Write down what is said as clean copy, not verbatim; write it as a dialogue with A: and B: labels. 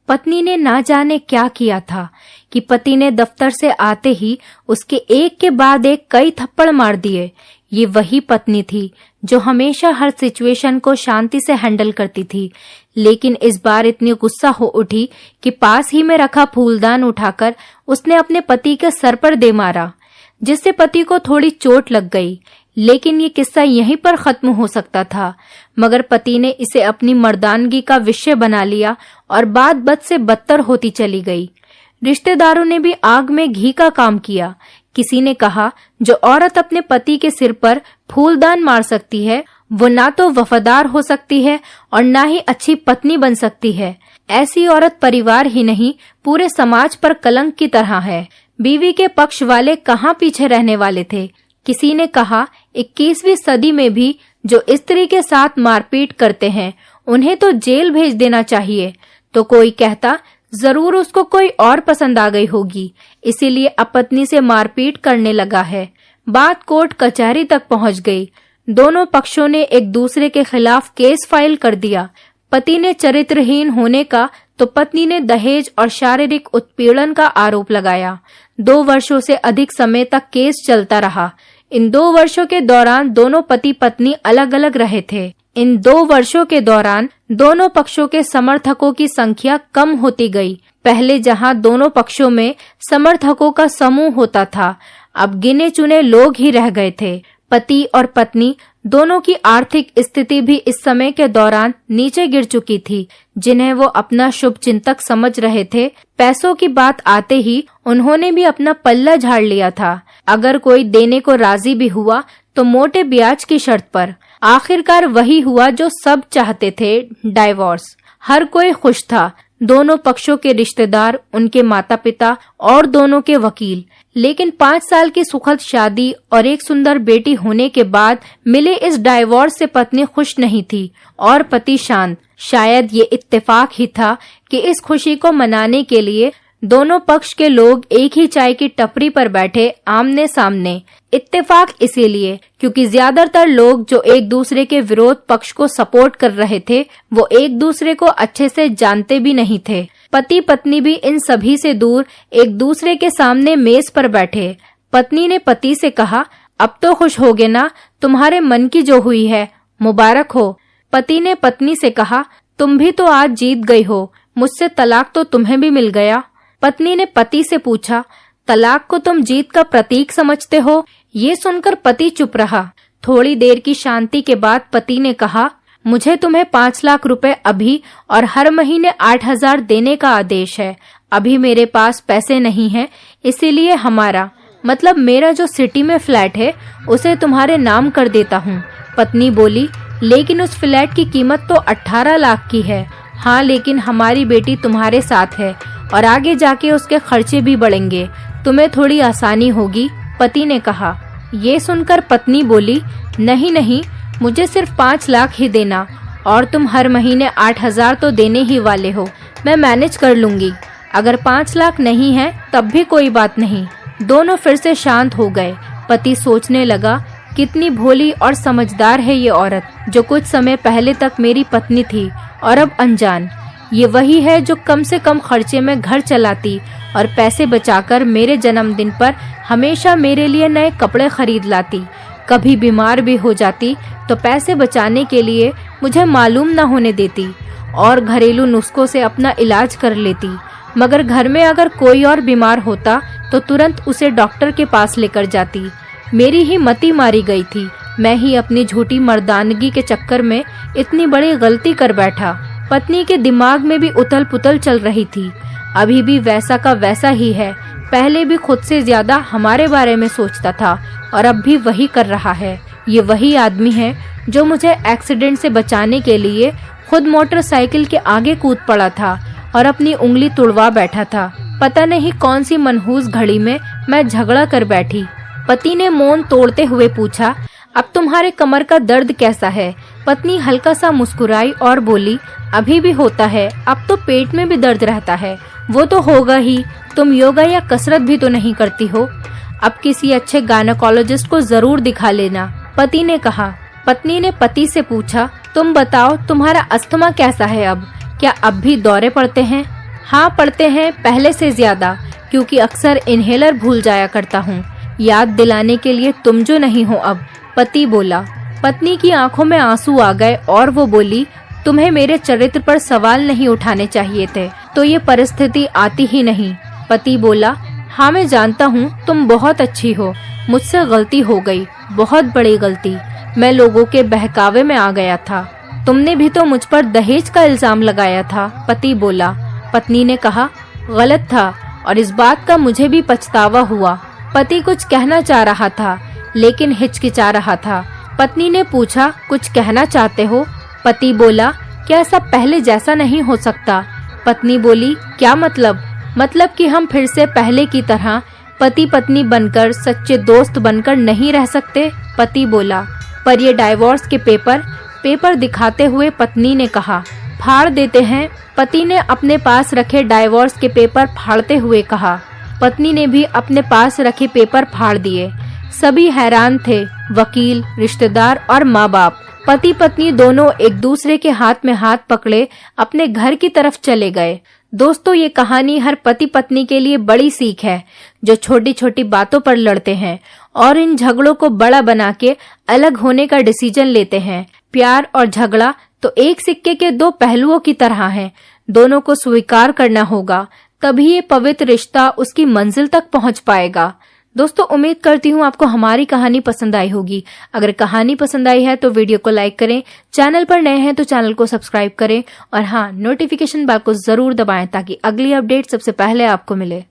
A: पत्नी ने ना जाने क्या किया था कि पति ने दफ्तर से आते ही उसके एक के बाद एक कई थप्पड़ मार दिए। ये वही पत्नी थी जो हमेशा हर सिचुएशन को शांति से हैंडल करती थी, लेकिन इस बार इतनी गुस्सा हो उठी कि पास ही में रखा फूलदान उठाकर उसने अपने पति के सर पर दे मारा, जिससे पति को थोड़ी चोट लग गई। लेकिन ये किस्सा यहीं पर खत्म हो सकता था, मगर पति ने इसे अपनी मर्दानगी का विषय बना लिया और बात बद से बदतर होती चली गई। रिश्तेदारों ने भी आग में घी का काम किया। किसी ने कहा, जो औरत अपने पति के सिर पर फूलदान मार सकती है वो ना तो वफादार हो सकती है और ना ही अच्छी पत्नी बन सकती है। ऐसी औरत परिवार ही नहीं पूरे समाज पर कलंक की तरह है। बीवी के पक्ष वाले कहाँ पीछे रहने वाले थे। किसी ने कहा, 21वीं सदी में भी जो स्त्री के साथ मारपीट करते हैं उन्हें तो जेल भेज देना चाहिए। तो कोई कहता, जरूर उसको कोई और पसंद आ गई होगी, इसीलिए अब पत्नी से मारपीट करने लगा है। बात कोर्ट कचहरी तक पहुंच गई। दोनों पक्षों ने एक दूसरे के खिलाफ केस फाइल कर दिया। पति ने चरित्रहीन होने का तो पत्नी ने दहेज और शारीरिक उत्पीड़न का आरोप लगाया। 2 वर्षों से अधिक समय तक केस चलता रहा। इन 2 वर्षों के दौरान दोनों पति पत्नी अलग अलग रहे थे। इन 2 वर्षों के दौरान दोनों पक्षों के समर्थकों की संख्या कम होती गई। पहले जहां दोनों पक्षों में समर्थकों का समूह होता था, अब गिने चुने लोग ही रह गए थे। पति और पत्नी दोनों की आर्थिक स्थिति भी इस समय के दौरान नीचे गिर चुकी थी, जिन्हें वो अपना शुभ चिंतक समझ रहे थे। पैसों की बात आते ही उन्होंने भी अपना पल्ला झाड़ लिया था। अगर कोई देने को राजी भी हुआ तो मोटे ब्याज की शर्त पर। आखिरकार वही हुआ जो सब चाहते थे, डाइवोर्स। हर कोई खुश था, दोनों पक्षों के रिश्तेदार, उनके माता पिता और दोनों के वकील। लेकिन 5 साल की सुखद शादी और एक सुंदर बेटी होने के बाद मिले इस डाइवोर्स से पत्नी खुश नहीं थी और पति शांत। शायद ये इत्तेफाक ही था कि इस खुशी को मनाने के लिए दोनों पक्ष के लोग एक ही चाय की टपरी पर बैठे आमने सामने। इत्तेफाक इसीलिए क्योंकि ज्यादातर लोग जो एक दूसरे के विरोध पक्ष को सपोर्ट कर रहे थे वो एक दूसरे को अच्छे से जानते भी नहीं थे। पति पत्नी भी इन सभी से दूर एक दूसरे के सामने मेज पर बैठे। पत्नी ने पति से कहा, अब तो खुश होगे ना, तुम्हारे मन की जो हुई है, मुबारक हो। पति ने पत्नी से कहा, तुम भी तो आज जीत गई हो, मुझसे तलाक तो तुम्हें भी मिल गया। पत्नी ने पति से पूछा, तलाक को तुम जीत का प्रतीक समझते हो? ये सुनकर पति चुप रहा। थोड़ी देर की शांति के बाद पति ने कहा, मुझे तुम्हें 5 लाख रुपए अभी और हर महीने 8,000 देने का आदेश है। अभी मेरे पास पैसे नहीं हैं, इसीलिए हमारा मतलब मेरा जो सिटी में फ्लैट है उसे तुम्हारे नाम कर देता हूँ। पत्नी बोली, लेकिन उस फ्लैट की कीमत तो 18 लाख की है। हाँ, लेकिन हमारी बेटी तुम्हारे साथ है और आगे जाके उसके खर्चे भी बढ़ेंगे, तुम्हें थोड़ी आसानी होगी। पति ने कहा। ये सुनकर पत्नी बोली, नहीं नहीं, मुझे सिर्फ 5 लाख ही देना और तुम हर महीने 8,000 तो देने ही वाले हो, मैं मैनेज कर लूंगी। अगर 5 लाख नहीं है तब भी कोई बात नहीं। दोनों फिर से शांत हो गए। पति सोचने लगा, कितनी भोली और समझदार है ये औरत, जो कुछ समय पहले तक मेरी पत्नी थी और अब अनजान। ये वही है जो कम से कम खर्चे में घर चलाती और पैसे बचाकर मेरे जन्मदिन पर हमेशा मेरे लिए नए कपड़े खरीद लाती। कभी बीमार भी हो जाती तो पैसे बचाने के लिए मुझे मालूम न होने देती और घरेलू नुस्खों से अपना इलाज कर लेती। मगर घर में अगर कोई और बीमार होता तो तुरंत उसे डॉक्टर के पास लेकर जाती। मेरी ही मति मारी गई थी। मैं ही अपनी झूठी मर्दानगी के चक्कर में इतनी बड़ी गलती कर बैठा। पत्नी के दिमाग में भी उथल पुथल चल रही थी। अभी भी वैसा का वैसा ही है। पहले भी खुद से ज्यादा हमारे बारे में सोचता था और अब भी वही कर रहा है। ये वही आदमी है जो मुझे एक्सीडेंट से बचाने के लिए खुद मोटरसाइकिल के आगे कूद पड़ा था और अपनी उंगली तुड़वा बैठा था। पता नहीं कौन सी मनहूस घड़ी में मैं झगड़ा कर बैठी। पति ने मौन तोड़ते हुए पूछा, अब तुम्हारे कमर का दर्द कैसा है? पत्नी हल्का सा मुस्कुराई और बोली, अभी भी होता है, अब तो पेट में भी दर्द रहता है। वो तो होगा ही, तुम योगा या कसरत भी तो नहीं करती हो। अब किसी अच्छे गायनेकोलॉजिस्ट को जरूर दिखा लेना, पति ने कहा। पत्नी ने पति से पूछा, तुम बताओ तुम्हारा अस्थमा कैसा है अब? क्या अब भी दौरे पड़ते हैं? हाँ, पढ़ते हैं पहले से ज्यादा, क्योंकि अक्सर इनहेलर भूल जाया करता हूँ। याद दिलाने के लिए तुम जो नहीं हो अब, पति बोला। पत्नी की आंखों में आंसू आ गए और वो बोली, तुम्हें मेरे चरित्र पर सवाल नहीं उठाने चाहिए थे, तो ये परिस्थिति आती ही नहीं। पति बोला, हाँ मैं जानता हूँ तुम बहुत अच्छी हो, मुझसे गलती हो गई, बहुत बड़ी गलती। मैं लोगों के बहकावे में आ गया था। तुमने भी तो मुझ पर दहेज का इल्जाम लगाया था, पति बोला। पत्नी ने कहा, गलत था और इस बात का मुझे भी पछतावा हुआ। पति कुछ कहना चाह रहा था लेकिन हिचकिचा रहा था। पत्नी ने पूछा, कुछ कहना चाहते हो? पति बोला, क्या सब पहले जैसा नहीं हो सकता? पत्नी बोली, क्या मतलब? मतलब कि हम फिर से पहले की तरह पति पत्नी बनकर, सच्चे दोस्त बनकर नहीं रह सकते? पति बोला, पर ये डाइवोर्स के पेपर दिखाते हुए पत्नी ने कहा, फाड़ देते हैं। पति ने अपने पास रखे डाइवोर्स के पेपर फाड़ते हुए कहा। पत्नी ने भी अपने पास रखे पेपर फाड़ दिए। सभी हैरान थे, वकील, रिश्तेदार और माँ बाप। पति पत्नी दोनों एक दूसरे के हाथ में हाथ पकड़े अपने घर की तरफ चले गए। दोस्तों, ये कहानी हर पति पत्नी के लिए बड़ी सीख है, जो छोटी छोटी बातों पर लड़ते हैं और इन झगड़ों को बड़ा बना के अलग होने का डिसीजन लेते हैं। प्यार और झगड़ा तो एक सिक्के के दो पहलुओं की तरह हैं। दोनों को स्वीकार करना होगा, तभी ये पवित्र रिश्ता उसकी मंजिल तक पहुंच पाएगा। दोस्तों, उम्मीद करती हूँ आपको हमारी कहानी पसंद आई होगी। अगर कहानी पसंद आई है तो वीडियो को लाइक करें, चैनल पर नए हैं तो चैनल को सब्सक्राइब करें और हाँ, नोटिफिकेशन बेल को जरूर दबाएं ताकि अगली अपडेट सबसे पहले आपको मिले।